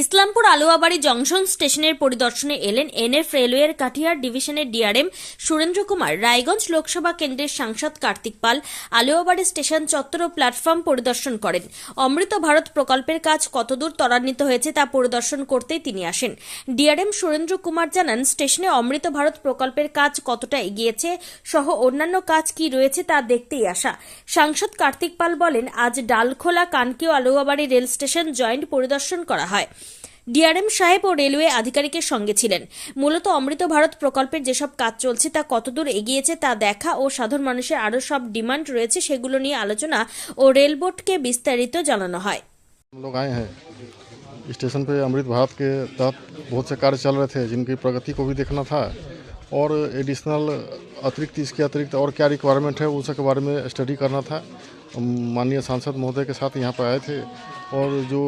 Islampur Aluabari junction স্টেশনের পরিদর্শনে এলেন এনএফ রেলওয়ের কাটিহার ডিভিশনের ডিআরএম সুরেন্দ্র কুমার। রায়গঞ্জ লোকসভা কেন্দ্রের সাংসদ কার্তিক পাল আলুয়াবাড়ি স্টেশন চত্বর ও প্ল্যাটফর্ম পরিদর্শন করেন। অমৃত ভারত প্রকল্পের কাজ কতদূর ত্বরান্বিত হয়েছে তা পরিদর্শন করতেই তিনি আসেন। ডিআরএম সুরেন্দ্র কুমার জানান, স্টেশনে অমৃত ভারত প্রকল্পের কাজ কতটা এগিয়েছে সহ অন্যান্য কাজ কি রয়েছে তা দেখতেই আসা। সাংসদ কার্তিক পাল বলেন, আজ ডালখোলা, কানকি ও আলুয়াবাড়ি রেল স্টেশন জয়েন্ট পরিদর্শন করা হয়। ডিআরএম সাহেব ও রেলওয়ে আধিকারিকের সঙ্গে ছিলেন। মূলত অমৃত ভারত প্রকল্পের যেসব কাজ চলছে তা কতদূর এগিয়েছে তা দেখা ও সাধারণ মানুষের আরও সব ডিমান্ড রয়েছে সেগুলো নিয়ে আলোচনা ও রেল বোর্ডকে বিস্তারিত জানানো হয়। हम लोग आए हैं स्टेशन पे अमृत भारत के तहत बहुत से कार्य चल रहे थे जिनकी प्रगति को भी देखना था और एडिशनल इसके अतिरिक्त और क्या रिक्वायरमेंट है उसके बारे में स्टडी करना था। माननीय सांसद महोदय के साथ यहाँ पर आए थे और जो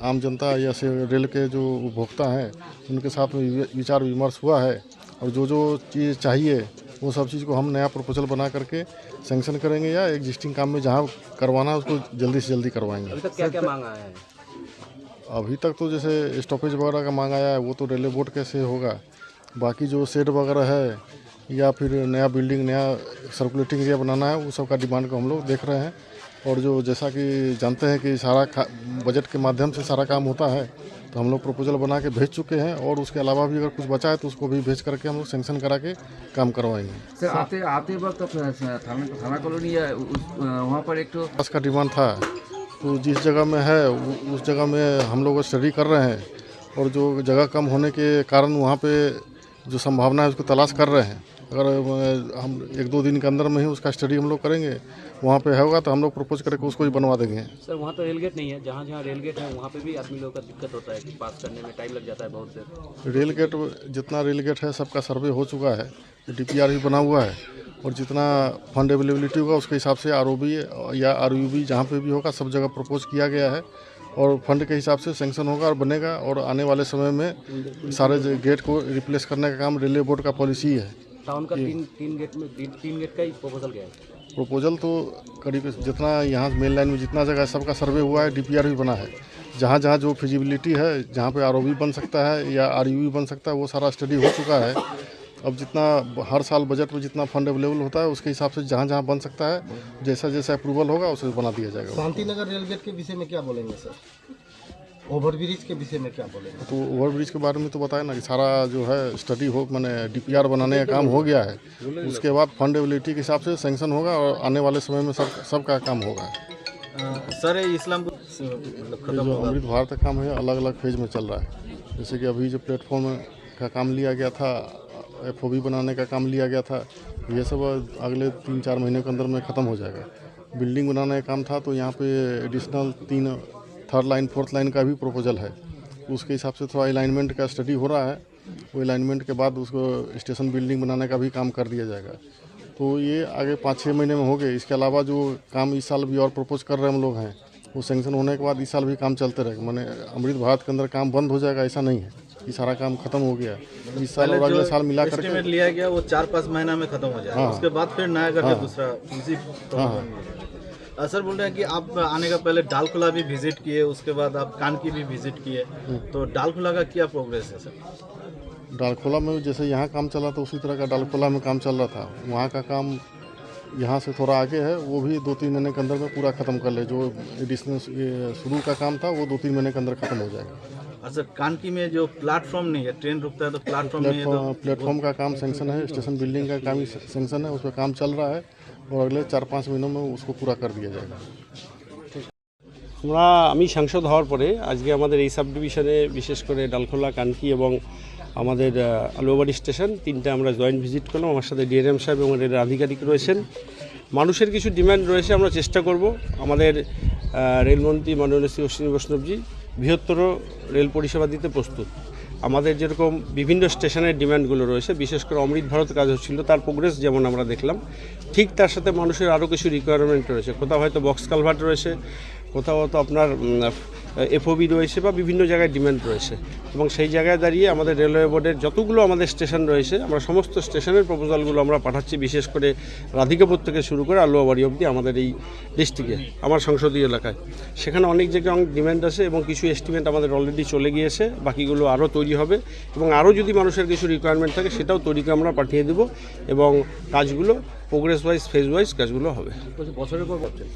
आम जनता या से रेल के जो उपभोक्ता हैं उनके साथ में विचार विमर्श हुआ है और जो चीज़ चाहिए वो सब चीज़ को हम नया प्रपोजल बना करके सैंक्शन करेंगे या एग्जिस्टिंग काम में जहाँ करवाना है उसको जल्दी से जल्दी करवाएंगे। अभी तक क्या क्या मांग आया है? अभी तक तो जैसे स्टॉपेज वगैरह का मांग आया है वो तो रेलवे बोर्ड कैसे होगा। बाकी जो शेड वगैरह है या फिर नया बिल्डिंग, नया सर्कुलेटिंग एरिया बनाना है वो सब का डिमांड को हम लोग देख रहे हैं। और जो जैसा कि जानते हैं कि सारा बजट के माध्यम से सारा काम होता है तो हम लोग प्रपोजल बना के भेज चुके हैं और उसके अलावा भी अगर कुछ बचा है तो उसको भी भेज करके हम लोग सैंक्शन करा के काम करवाएंगे। सर आते वक्त थाना कॉलोनी वहाँ पर एक तो बस का डिमांड था तो जिस जगह में है उस जगह में हम लोग स्टडी कर रहे हैं और जो जगह कम होने के कारण वहाँ पे जो संभावना है उसको तलाश कर रहे हैं। अगर हम 1-2 दिन के अंदर में ही उसका स्टडी हम लोग करेंगे, वहाँ पे होगा तो हम लोग प्रपोज करके उसको ही बनवा देंगे। सर वहाँ तो रेलगेट नहीं है, जहाँ जहाँ रेलगेट है वहाँ पे भी आदमी लोगों का दिक्कत होता है कि पास करने में टाइम लग जाता है बहुत देर। रेल गेट जितना रेल गेट है सबका सर्वे हो चुका है, DPR भी बना हुआ है और जितना फंड अवेलेबिलिटी होगा उसके हिसाब से ROB या RUB जहाँ पे भी होगा सब जगह प्रपोज किया गया है और फंड के हिसाब से सैंक्शन होगा और बनेगा। और आने वाले समय में सारे गेट को रिप्लेस करने का काम रेलवे बोर्ड का पॉलिसी है। टाउन का तीन गेट का ही प्रपोजल क्या है? प्रपोजल तो करीब जितना यहाँ मेन लाइन में जितना जगह है सबका सर्वे हुआ है, DPR भी बना है। जहाँ जहाँ जो फिजिबिलिटी है, जहाँ पे ROB बन सकता है या RUB बन सकता है वो सारा स्टडी हो चुका है। अब जितना हर साल बजट में जितना फंड अवेलेबल होता है उसके हिसाब से जहाँ जहाँ बन सकता है जैसा जैसा अप्रूवल होगा उसे बना दिया जाएगा। शांतिनगर रेलगेट के विषय में क्या बोलेंगे सर? ओवरब्रिज के विषय में क्या बोलेंगे? तो ओवरब्रिज के बारे में तो बताया ना कि सारा जो है स्टडी हो मैंने DPR बनाने का काम हो गया है। उसके बाद फंड अवेलेबिलिटी के हिसाब से सैंक्शन होगा और आने वाले समय में सबका काम होगा। सर इस्लामपुर जो अमृत भारत का काम है अलग अलग फेज में चल रहा है। जैसे कि अभी जो प्लेटफॉर्म का काम लिया गया था, FOB बनाने का काम लिया गया था, ये सब अगले 3-4 महीने के अंदर में ख़त्म हो जाएगा। बिल्डिंग बनाने का काम था तो यहाँ पे additional 3 third line 4th line का भी प्रपोजल है। उसके हिसाब से थोड़ा अलाइनमेंट का स्टडी हो रहा है। वो अलाइनमेंट के बाद उसको स्टेशन बिल्डिंग बनाने का भी काम कर दिया जाएगा। तो ये आगे 5-6 महीने में हो गए। इसके अलावा जो काम इस साल भी और प्रपोज कर रहे हैं हम लोग हैं वो सैंक्शन होने के बाद इस साल भी काम चलते रहेगा। मैंने अमृत भारत के अंदर काम बंद हो जाएगा ऐसा नहीं है, ये सारा काम खत्म हो गया। इस साल और अगले साल मिला करके लिया गया वो 4-5 महीना में खत्म हो जाएगा। उसके बाद फिर नया करके दूसरा इसी सर बोल रहे हैं कि आप आने का पहले डालखोला भी विजिट किए, उसके बाद आप कानकी भी विजिट किए, तो डालखोला का क्या प्रोग्रेस है सर? डालखोला में जैसे यहाँ काम चला था उसी तरह का डालखोला में काम चल रहा था। वहाँ का काम यहाँ से थोड़ा आगे है, वो भी 2-3 महीने के अंदर में पूरा ख़त्म कर ले। जो एडिशनल शुरू का काम था वो 2-3 महीने के अंदर ख़त्म हो जाएगा। अच्छा, कानकी में जो प्लेटफॉर्म नहीं है, ट्रेन रुकता है तो प्लेटफॉर्म का काम सैंक्शन है, स्टेशन बिल्डिंग का काम सैंक्शन है, उस पर काम चल रहा है और अगले 4-5 महीनों में उसको पूरा कर दिया जाएगा। আমি সাংসদ হওয়ার পরে আজকে আমাদের এই সাব ডিভিশনে বিশেষ করে ডালখোলা, কানকি এবং আমাদের আলুয়াবাড়ি স্টেশন তিনটা আমরা জয়েন্ট ভিজিট করলাম। আমার সাথে ডিআরএম সাহেব এবং রেল আধিকারিক রয়েছেন। মানুষের কিছু ডিমান্ড রয়েছে, আমরা চেষ্টা করব আমাদের রেলমন্ত্রী মাননীয় শ্রী অশ্বিনী বৈষ্ণবজি বৃহত্তর রেল পরিষেবা দিতে প্রস্তুত। আমাদের যেরকম বিভিন্ন স্টেশনের ডিমান্ডগুলো রয়েছে, বিশেষ করে অমৃত ভারত কাজ হচ্ছিল তার প্রোগ্রেস যেমন আমরা দেখলাম, ঠিক তার সাথে মানুষের আরও কিছু রিকোয়ারমেন্ট রয়েছে। কোথাও হয়তো বক্স কালভার্ট রয়েছে, কোথাও হয়তো আপনার এফওবি রয়েছে বা বিভিন্ন জায়গায় ডিমান্ড রয়েছে, এবং সেই জায়গায় দাঁড়িয়ে আমাদের রেলওয়ে বোর্ডের যতগুলো আমাদের স্টেশন রয়েছে আমরা সমস্ত স্টেশনের প্রপোজালগুলো আমরা পাঠাচ্ছি, বিশেষ করে রাধিকাপুর থেকে শুরু করে আলুয়াবাড়ি অবধি আমাদের এই ডিস্ট্রিক্টে, আমার সংসদীয় এলাকায়। সেখানে অনেক জায়গায় অনেক ডিমান্ড আছে এবং কিছু এস্টিমেট আমাদের অলরেডি চলে গিয়েছে, বাকিগুলো আরও তৈরি হবে এবং আরও যদি মানুষের কিছু রিকোয়ারমেন্ট থাকে সেটাও তৈরি করে আমরা পাঠিয়ে দেবো এবং কাজগুলো প্রোগ্রেস ওয়াইজ ফেজ ওয়াইজ কাজগুলো হবে। বছরের পর বছর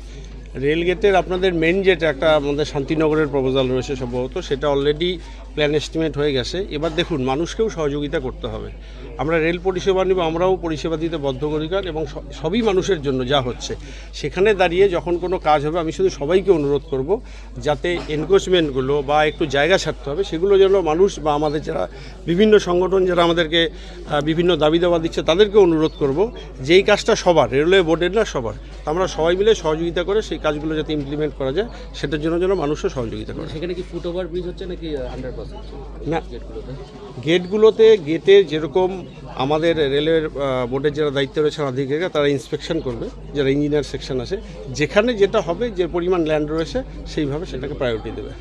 রেলগেটের আপনাদের মেন যেটা একটা আমাদের শান্তিনগরের প্রপোজাল রয়েছে সম্ভবত, সেটা অলরেডি প্ল্যান এস্টিমেট হয়ে গেছে। এবার দেখুন, মানুষকেও সহযোগিতা করতে হবে। আমরা রেল পরিষেবা নিব, আমরাও পরিষেবা দিতে বদ্ধপরিকর এবং সবই মানুষের জন্য যা হচ্ছে। সেখানে দাঁড়িয়ে যখন কোনো কাজ হবে আমি শুধু সবাইকে অনুরোধ করব যাতে এনক্রোচমেন্টগুলো বা একটু জায়গা ছাড়তে হবে সেগুলো যেন মানুষ বা আমাদের যারা বিভিন্ন সংগঠন যারা আমাদেরকে বিভিন্ন দাবি দাওয়া দিচ্ছে তাদেরকে অনুরোধ করব যে এই কাজটা সবার, রেলওয়ে বোর্ডের না সবার, আমরা সবাই মিলে সহযোগিতা করে সেই কাজগুলো যাতে ইমপ্লিমেন্ট করা যায় সেটার জন্য যেন মানুষও সহযোগিতা করে। সেখানে কি ফুট ওভার ব্রিজ হচ্ছে নাকি 100%? না, গেটের যেরকম আমাদের রেলওয়ের বোর্ডের যারা দায়িত্ব রয়েছে আধিকারিকরা তারা ইন্সপেকশন করবে, যারা ইঞ্জিনিয়ার সেকশন আছে, যেখানে যেটা হবে যে পরিমাণ ল্যান্ড রয়েছে সেইভাবে সেটাকে প্রায়োরিটি দেবে।